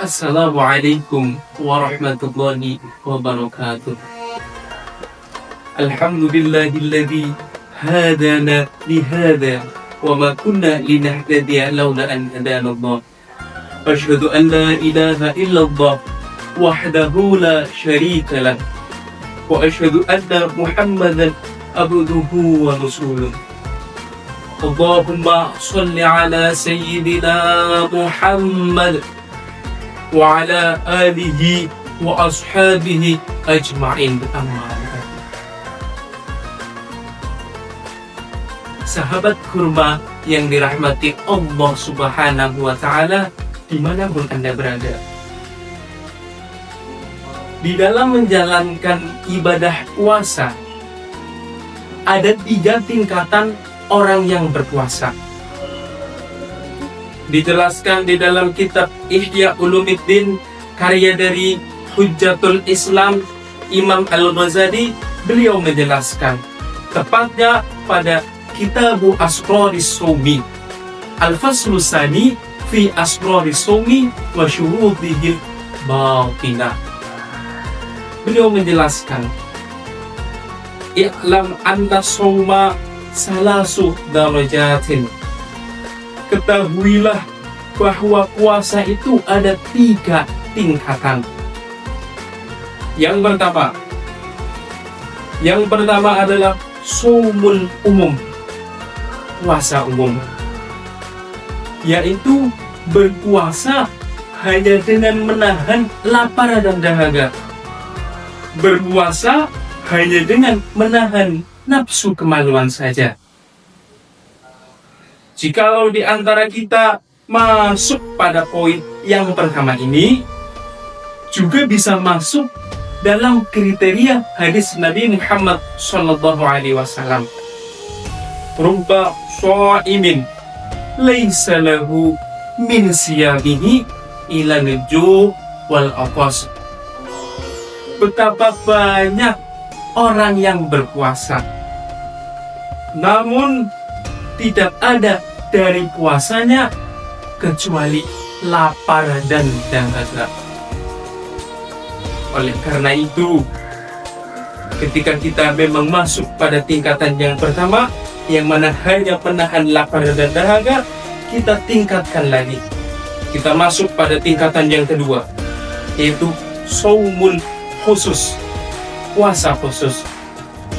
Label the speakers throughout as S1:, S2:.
S1: Assalamualaikum warahmatullahi wabarakatuh. Alhamdulillahilladzi hadana lihada wa ma kunna linahtadiya laula an hadana Allah. Asyhadu an la ilaha illallah wahdahu la syarika lah wa asyhadu anna Muhammadan abduhu wa rasuluh. Allahumma shalli ala sayyidina Muhammad wa ala alihi wa ashabihi ajma'in. Amma ba'd. Sahabat kurma yang dirahmati Allah Subhanahu wa ta'ala dimanapun Anda berada, di dalam menjalankan ibadah puasa ada 3 tingkatan orang yang berpuasa. Dijelaskan di dalam kitab Ihya Ulumuddin, karya dari Hujjatul Islam Imam Al-Ghazali. Beliau menjelaskan tepatnya pada Kitabu Asroris Sawmi Al-Faslu Tsani fi Asroris Sawmi wa Syurutihil Batinah. Beliau menjelaskan, I'lam anna sawma salasu darajatin. Ketahuilah bahwa puasa itu ada 3 tingkatan. Yang pertama adalah shaumul umum, puasa umum, yaitu berpuasa hanya dengan menahan lapar dan dahaga, berpuasa hanya dengan menahan nafsu kemaluan saja. Jikalau di antara kita masuk pada poin yang pertama ini, juga bisa masuk dalam kriteria hadis Nabi Muhammad SAW. Rubba sha'imin laisa lahu min siyamihi ila nuju wal aqas. Betapa banyak orang yang berpuasa, namun tidak ada dari puasanya kecuali lapar dan dahaga. Oleh karena itu, ketika kita memang masuk pada tingkatan yang pertama, yang mana hanya menahan lapar dan dahaga, kita tingkatkan lagi. Kita masuk pada tingkatan yang kedua, yaitu shaumul khusus, puasa khusus.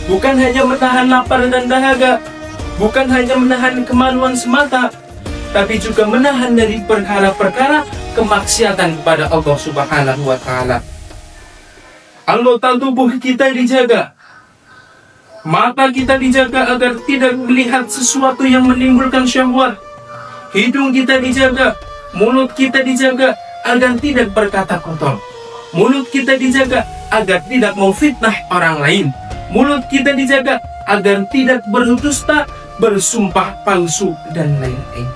S1: Bukan hanya menahan lapar dan dahaga, bukan hanya menahan kemaluan semata, tapi juga menahan dari perkara-perkara kemaksiatan kepada Allah Subhanahu wa ta'ala. Anggota tubuh kita dijaga, mata kita dijaga agar tidak melihat sesuatu yang menimbulkan syahwat, hidung kita dijaga, mulut kita dijaga agar tidak berkata kotor, mulut kita dijaga agar tidak memfitnah orang lain, mulut kita dijaga agar tidak berdusta, bersumpah palsu, dan lain-lain.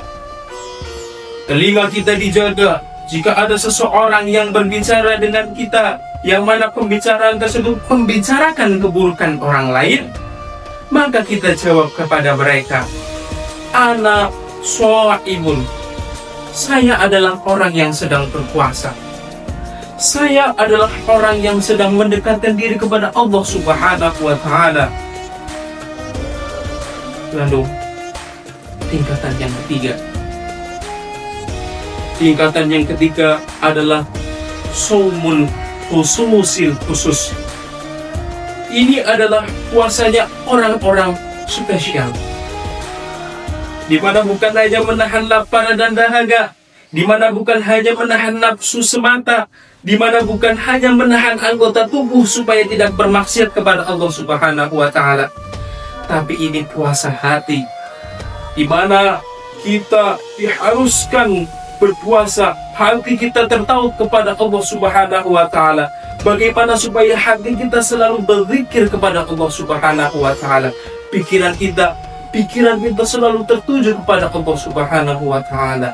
S1: Telinga kita dijaga jika ada seseorang yang berbicara dengan kita, yang mana pembicaraan tersebut membicarakan keburukan orang lain, maka kita jawab kepada mereka, ana shaimun, saya adalah orang yang sedang berpuasa, saya adalah orang yang sedang mendekatkan diri kepada Allah Subhanahu wa ta'ala. Lalu tingkatan yang ketiga, adalah shaumul khusus. Ini adalah puasanya orang-orang spesial, di mana bukan hanya menahan lapar dan dahaga, di mana bukan hanya menahan nafsu semata, di mana bukan hanya menahan anggota tubuh supaya tidak bermaksiat kepada Allah Subhanahu wa ta'ala, tapi ini puasa hati, di mana kita diharuskan berpuasa, hati kita tertaut kepada Allah Subhanahu wa ta'ala. Bagaimana supaya hati kita selalu berzikir kepada Allah Subhanahu wa ta'ala, pikiran kita selalu tertuju kepada Allah Subhanahu wa ta'ala.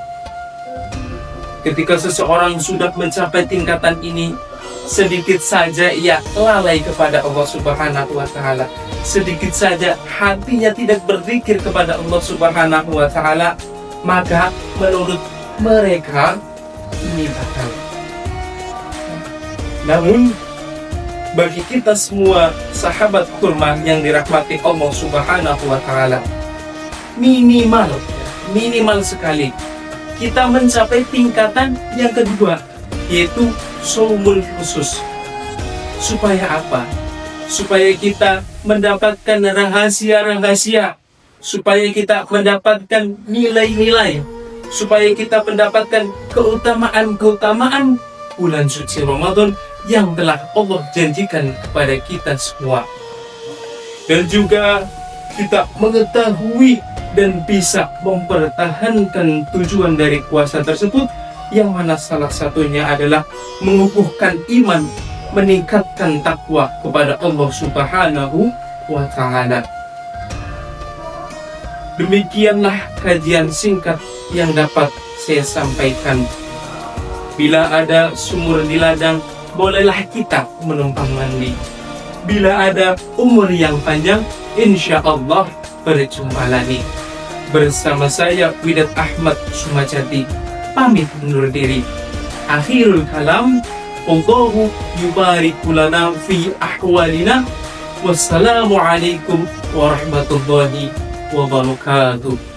S1: Ketika seseorang sudah mencapai tingkatan ini, sedikit saja ia lalai kepada Allah Subhanahu wa ta'ala, sedikit saja hatinya tidak berzikir kepada Allah Subhanahu wa ta'ala, maka menurut mereka ini batal. Namun bagi kita semua sahabat kurma yang dirahmati Allah Subhanahu wa Ta'ala, minimal sekali kita mencapai tingkatan yang kedua, yaitu shaumul khusus. Supaya apa? Supaya kita mendapatkan rahasia-rahasia, supaya kita mendapatkan nilai-nilai, supaya kita mendapatkan keutamaan-keutamaan bulan suci Ramadan yang telah Allah janjikan kepada kita semua. Dan juga kita mengetahui dan bisa mempertahankan tujuan dari puasa tersebut, yang mana salah satunya adalah mengukuhkan iman, meningkatkan takwa kepada Allah Subhanahu wa Ta'ala. Demikianlah kajian singkat yang dapat saya sampaikan. Bila ada sumur di ladang, bolehlah kita menumpang mandi. Bila ada umur yang panjang, insya Allah berjumpa lagi. Bersama saya Widat Ahmad Sumajati, pamit undur diri. Akhirul kalam, Allahu yubariku lana fi ahwalina. Wassalamualaikum warahmatullahi wabarakatuh.